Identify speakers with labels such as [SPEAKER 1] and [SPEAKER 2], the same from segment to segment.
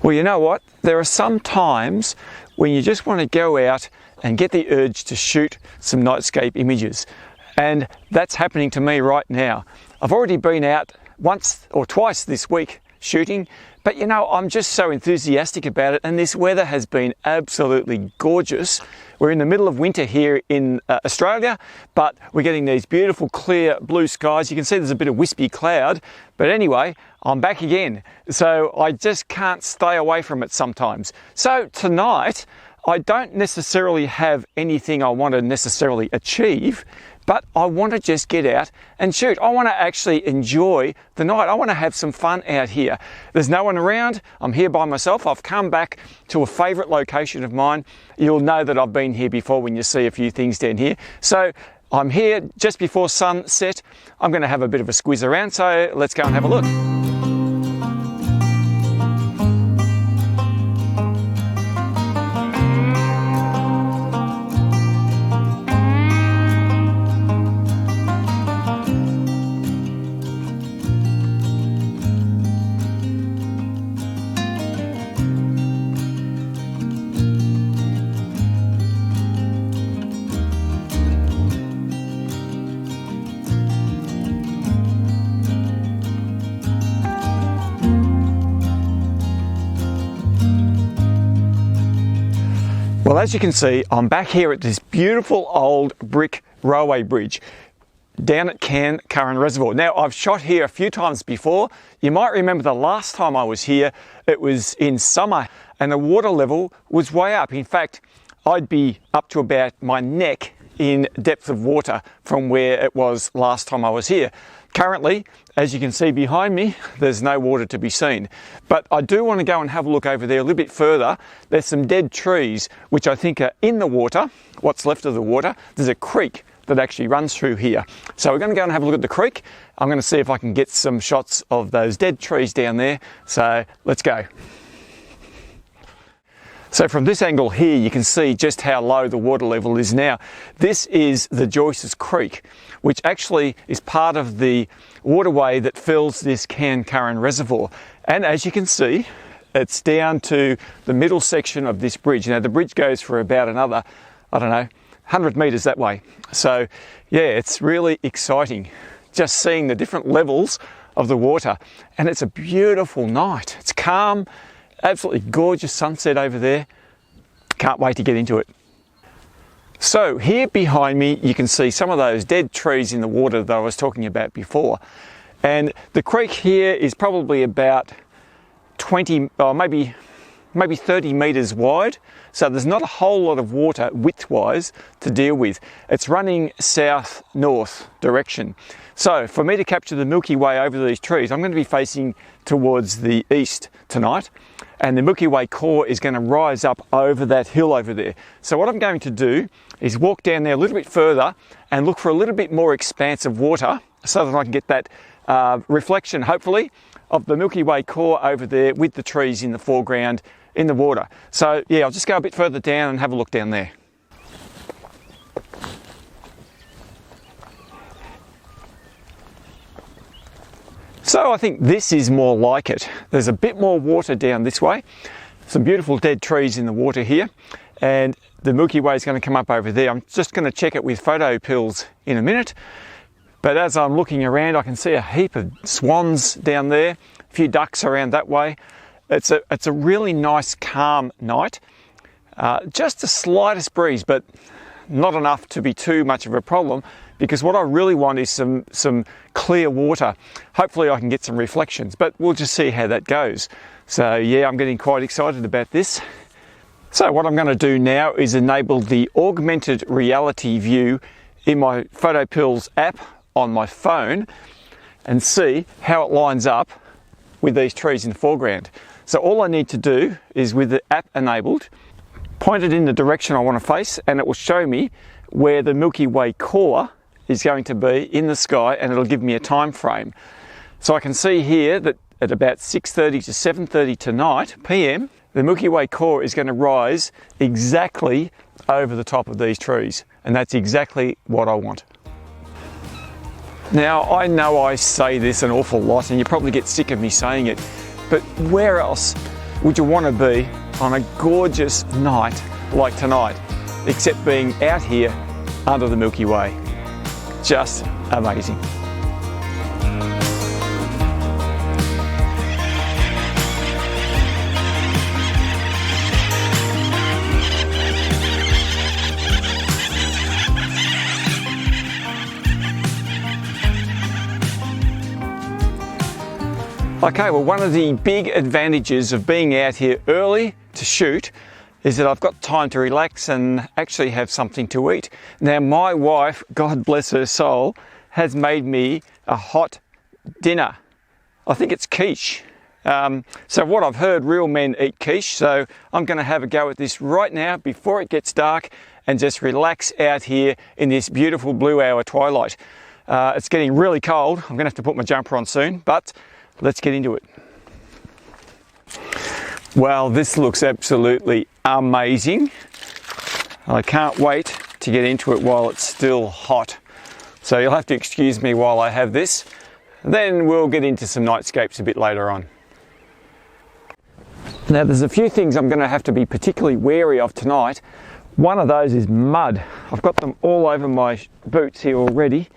[SPEAKER 1] Well, you know what? There are some times when you just want to go out and get the urge to shoot some nightscape images. And that's happening to me right now. I've already been out once or twice this week shooting, but you know, I'm just so enthusiastic about it, and this weather has been absolutely gorgeous. We're in the middle of winter here in Australia, but we're getting these beautiful clear blue skies. You can see there's a bit of wispy cloud, but anyway, I'm back again. So I just can't stay away from it sometimes. So tonight, I don't necessarily have anything I want to necessarily achieve, but I want to just get out and shoot. I want to actually enjoy the night. I want to have some fun out here. There's no one around. I'm here by myself. I've come back to a favourite location of mine. You'll know that I've been here before when you see a few things down here. So I'm here just before sunset. I'm going to have a bit of a squiz around, so let's go and have a look. Well, as you can see, I'm back here at this beautiful old brick railway bridge down at Curran Reservoir. Now, I've shot here a few times before. You might remember the last time I was here, it was in summer and the water level was way up. In fact, I'd be up to about my neck in depth of water from where it was last time I was here. Currently, as you can see behind me, there's no water to be seen. But I do want to go and have a look over there a little bit further. There's some dead trees, which I think are in the water, what's left of the water. There's a creek that actually runs through here. So we're going to go and have a look at the creek. I'm going to see if I can get some shots of those dead trees down there. So let's go. So from this angle here, you can see just how low the water level is now. This is the Joyce's Creek, which actually is part of the waterway that fills this Curran Reservoir. And as you can see, it's down to the middle section of this bridge. Now the bridge goes for about another, I don't know, 100 metres that way. So yeah, it's really exciting just seeing the different levels of the water. And it's a beautiful night. It's calm. Absolutely gorgeous sunset over there. Can't wait to get into it. So here behind me, you can see some of those dead trees in the water that I was talking about before. And the creek here is probably about 20, or maybe 30 metres wide. So there's not a whole lot of water width-wise to deal with. It's running south-north direction. So for me to capture the Milky Way over these trees, I'm going to be facing towards the east tonight. And the Milky Way core is going to rise up over that hill over there. So what I'm going to do is walk down there a little bit further and look for a little bit more expansive water so that I can get that reflection, hopefully, of the Milky Way core over there with the trees in the foreground in the water. So yeah, I'll just go a bit further down and have a look down there. So I think this is more like it. There's a bit more water down this way. Some beautiful dead trees in the water here. And the Milky Way is going to come up over there. I'm just going to check it with photo pills in a minute. But as I'm looking around, I can see a heap of swans down there, a few ducks around that way. It's a really nice, calm night. Just the slightest breeze, but not enough to be too much of a problem, because what I really want is some clear water. Hopefully I can get some reflections, but we'll just see how that goes. So yeah, I'm getting quite excited about this. So what I'm going to do now is enable the augmented reality view in my Photo Pills app on my phone and see how it lines up with these trees in the foreground. So all I need to do is, with the app enabled, point it in the direction I want to face, and it will show me where the Milky Way core is going to be in the sky, and it'll give me a time frame. So I can see here that at about 6:30 to 7:30 tonight PM, the Milky Way core is going to rise exactly over the top of these trees, and that's exactly what I want. Now, I know I say this an awful lot and you probably get sick of me saying it, but where else would you want to be on a gorgeous night like tonight, except being out here under the Milky Way? Just amazing. Okay, well, one of the big advantages of being out here early to shoot is that I've got time to relax and actually have something to eat. Now, my wife, God bless her soul, has made me a hot dinner. I think it's quiche. So what I've heard, real men eat quiche, so I'm going to have a go at this right now before it gets dark and just relax out here in this beautiful blue hour twilight. It's getting really cold. I'm going to have to put my jumper on soon, but let's get into it. Well, this looks absolutely amazing. I can't wait to get into it while it's still hot. So you'll have to excuse me while I have this. Then we'll get into some nightscapes a bit later on. Now, there's a few things I'm going to have to be particularly wary of tonight. One of those is mud. I've got them all over my boots here already.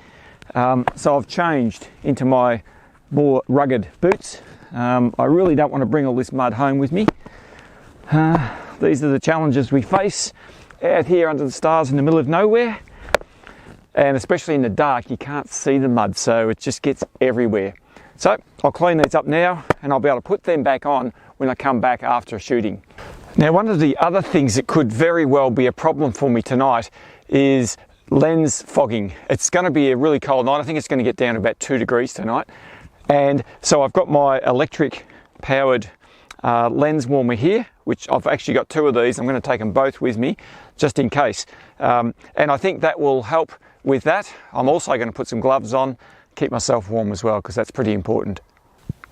[SPEAKER 1] So I've changed into my more rugged boots. I really don't want to bring all this mud home with me. These are the challenges we face out here under the stars in the middle of nowhere, and especially in the dark you can't see the mud, so it just gets everywhere. So I'll clean these up now and I'll be able to put them back on when I come back after shooting. Now, one of the other things that could very well be a problem for me tonight is lens fogging. It's going to be a really cold night. I think it's going to get down to about 2 degrees tonight. And so I've got my electric powered lens warmer here, which I've actually got 2 of these. I'm going to take them both with me just in case. And I think that will help with that. I'm also going to put some gloves on, keep myself warm as well, because that's pretty important.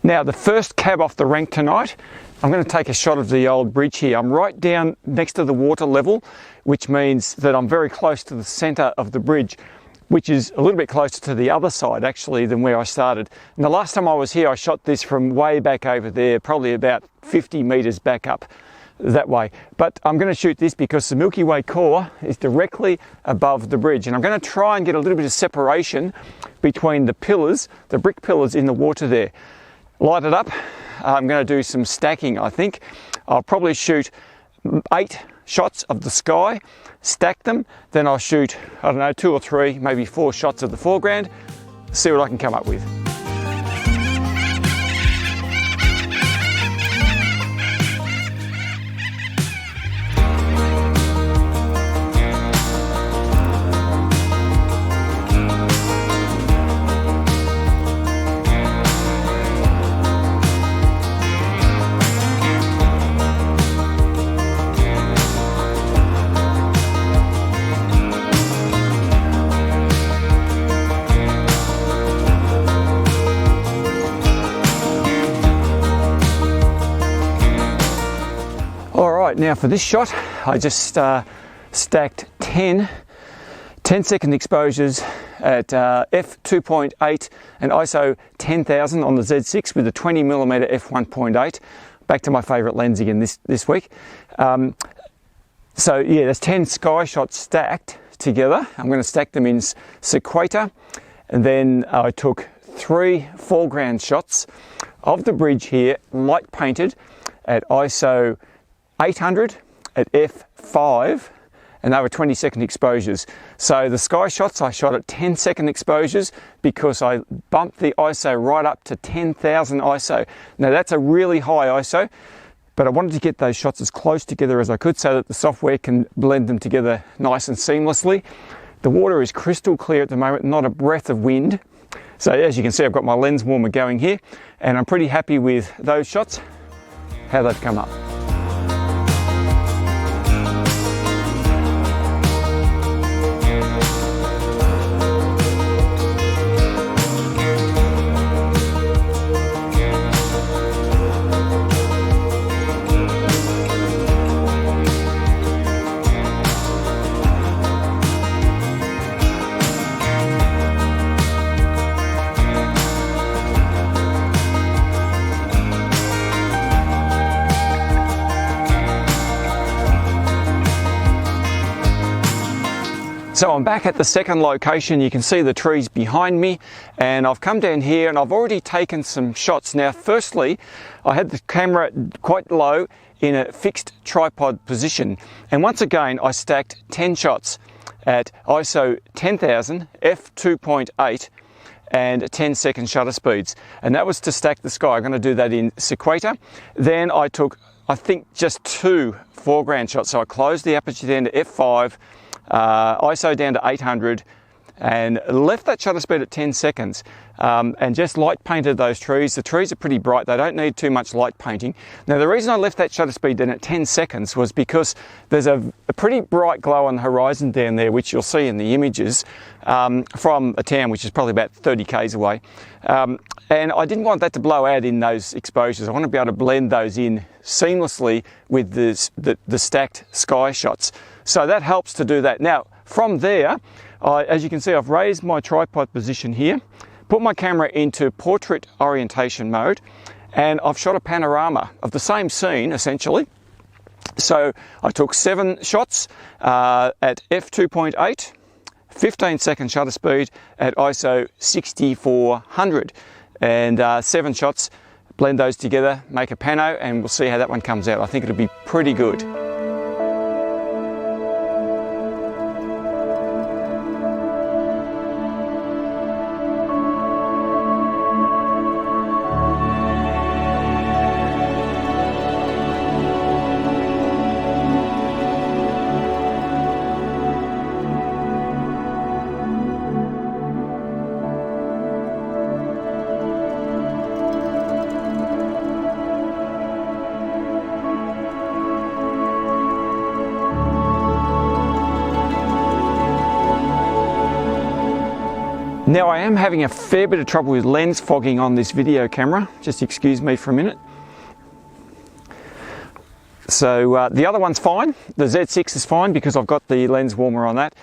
[SPEAKER 1] Now, the first cab off the rank tonight, I'm going to take a shot of the old bridge here. I'm right down next to the water level, which means that I'm very close to the centre of the bridge, which is a little bit closer to the other side actually than where I started. And the last time I was here, I shot this from way back over there, probably about 50 metres back up that way. But I'm going to shoot this because the Milky Way core is directly above the bridge, and I'm going to try and get a little bit of separation between the pillars, the brick pillars in the water there. Light it up. I'm going to do some stacking, I think. I'll probably shoot 8 shots of the sky, stack them, then I'll shoot, I don't know, 2 or 3, maybe 4 shots of the foreground, see what I can come up with. Now for this shot, I just stacked 10 10-second exposures at f2.8 and ISO 10,000 on the Z6 with a 20mm f1.8. Back to my favourite lens again this week. So yeah, there's 10 sky shots stacked together. I'm going to stack them in sequator, and then I took 3 foreground shots of the bridge here, light painted at ISO 800 at f5, and they were 20-second exposures. So the sky shots I shot at 10-second exposures because I bumped the ISO right up to 10,000 ISO. Now that's a really high ISO, but I wanted to get those shots as close together as I could so that the software can blend them together nice and seamlessly. The water is crystal clear at the moment, not a breath of wind. So as you can see, I've got my lens warmer going here, and I'm pretty happy with those shots, how they've come up. So I'm back at the second location. You can see the trees behind me, and I've come down here and I've already taken some shots. Now firstly, I had the camera quite low in a fixed tripod position, and once again I stacked 10 shots at ISO 10,000 f2.8 and 10-second shutter speeds, and that was to stack the sky. I'm going to do that in sequator. Then I took, I think, just 2 foreground shots. So I closed the aperture down to f5, ISO down to 800, and left that shutter speed at 10 seconds, and just light painted those trees. The trees are pretty bright, they don't need too much light painting. Now the reason I left that shutter speed then at 10 seconds was because there's a pretty bright glow on the horizon down there, which you'll see in the images, from a town which is probably about 30 k's away. And I didn't want that to blow out in those exposures. I want to be able to blend those in seamlessly with the stacked sky shots. So that helps to do that. Now from there, as you can see, I've raised my tripod position here, put my camera into portrait orientation mode, and I've shot a panorama of the same scene essentially. So I took 7 shots at f2.8, 15-second shutter speed at ISO 6400, and 7 shots, blend those together, make a pano, and we'll see how that one comes out. I think it'll be pretty good. Now I am having a fair bit of trouble with lens fogging on this video camera. Just excuse me for a minute. So the other one's fine. The Z6 is fine because I've got the lens warmer on that.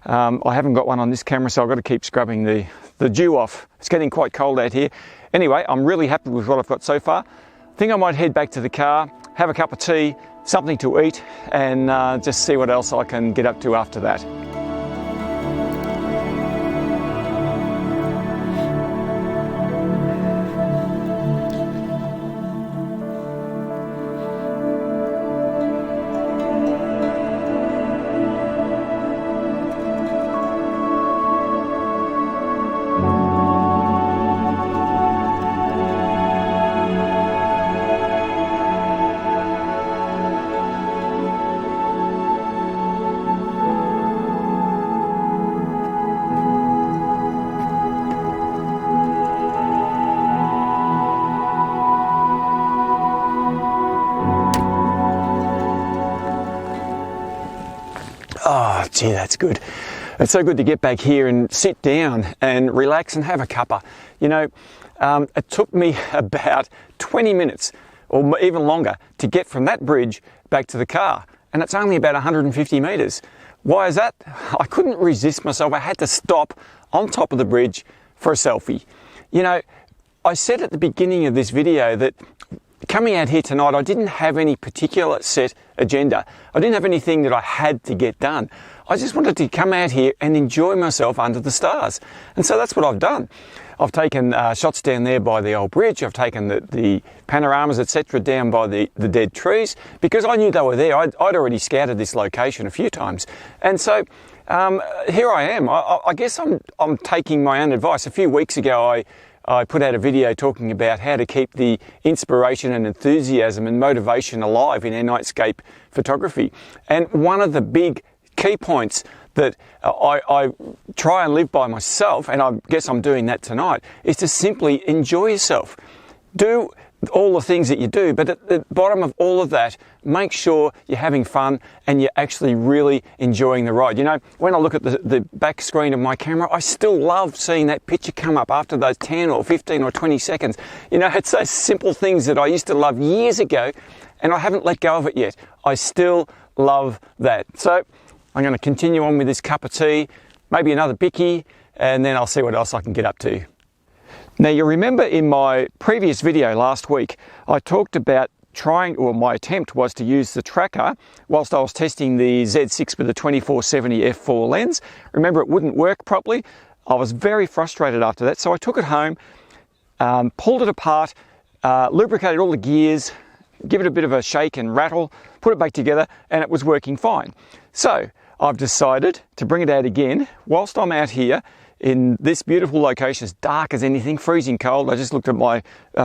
[SPEAKER 1] I haven't got one on this camera, so I've got to keep scrubbing the dew off. It's getting quite cold out here. Anyway, I'm really happy with what I've got so far. I think I might head back to the car, have a cup of tea, something to eat, and just see what else I can get up to after that. Oh, gee, that's good. It's so good to get back here and sit down and relax and have a cuppa. You know, it took me about 20 minutes or even longer to get from that bridge back to the car, and it's only about 150 metres. Why is that? I couldn't resist myself. I had to stop on top of the bridge for a selfie. You know, I said at the beginning of this video that coming out here tonight, I didn't have any particular set agenda. I didn't have anything that I had to get done. I just wanted to come out here and enjoy myself under the stars. And so that's what I've done. I've taken shots down there by the old bridge. I've taken the panoramas, etc., down by the dead trees because I knew they were there. I'd already scouted this location a few times. And so here I am. I guess I'm taking my own advice. A few weeks ago, I put out a video talking about how to keep the inspiration and enthusiasm and motivation alive in our nightscape photography. And one of the big key points that I try and live by myself, and I guess I'm doing that tonight, is to simply enjoy yourself. Do all the things that you do, but at the bottom of all of that, make sure you're having fun and you're actually really enjoying the ride. You know, when I look at the back screen of my camera, I still love seeing that picture come up after those 10 or 15 or 20 seconds. You know, it's those simple things that I used to love years ago, and I haven't let go of it yet. I still love that. So I'm going to continue on with this cup of tea, maybe another bicky, and then I'll see what else I can get up to. Now you remember in my previous video last week, I talked about my attempt was to use the tracker whilst I was testing the Z6 with the 24-70 f4 lens. Remember, it wouldn't work properly. I was very frustrated after that, so I took it home, pulled it apart, lubricated all the gears, give it a bit of a shake and rattle, put it back together, and it was working fine. So I've decided to bring it out again whilst I'm out here in this beautiful location. As dark as anything, freezing cold. I just looked at my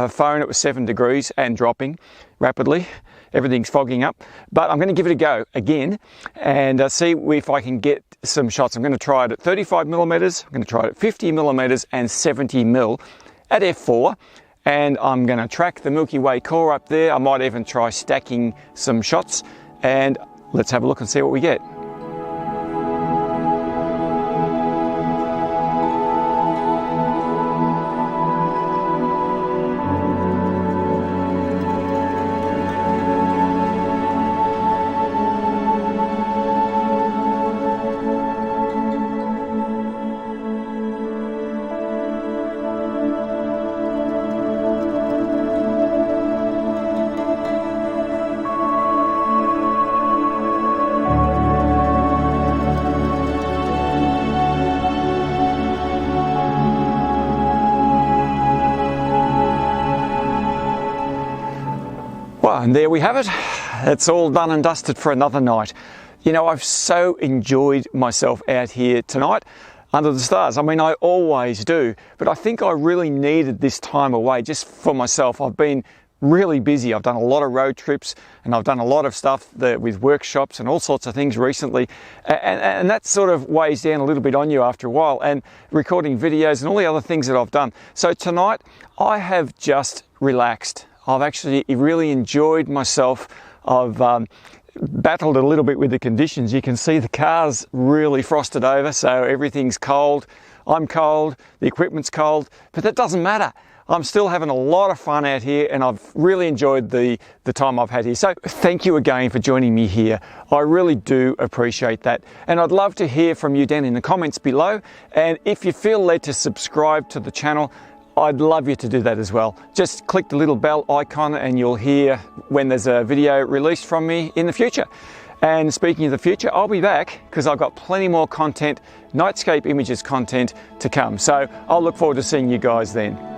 [SPEAKER 1] phone, it was 7 degrees and dropping rapidly. Everything's fogging up, but I'm going to give it a go again and see if I can get some shots. I'm going to try it at 35mm, I'm going to try it at 50mm and 70mm at f4, and I'm going to track the Milky Way core up there. I might even try stacking some shots, and let's have a look and see what we get. And there we have it. It's all done and dusted for another night. You know, I've so enjoyed myself out here tonight under the stars. I mean, I always do, but I think I really needed this time away just for myself. I've been really busy. I've done a lot of road trips and I've done a lot of stuff with workshops and all sorts of things recently. And that sort of weighs down a little bit on you after a while, and recording videos and all the other things that I've done. So tonight I have just relaxed. I've actually really enjoyed myself. I've battled a little bit with the conditions. You can see the car's really frosted over, so everything's cold. I'm cold, the equipment's cold, but that doesn't matter. I'm still having a lot of fun out here, and I've really enjoyed the time I've had here. So thank you again for joining me here. I really do appreciate that. And I'd love to hear from you down in the comments below. And if you feel led to subscribe to the channel, I'd love you to do that as well. Just click the little bell icon and you'll hear when there's a video released from me in the future. And speaking of the future, I'll be back because I've got plenty more content, Nightscape images content to come. So I'll look forward to seeing you guys then.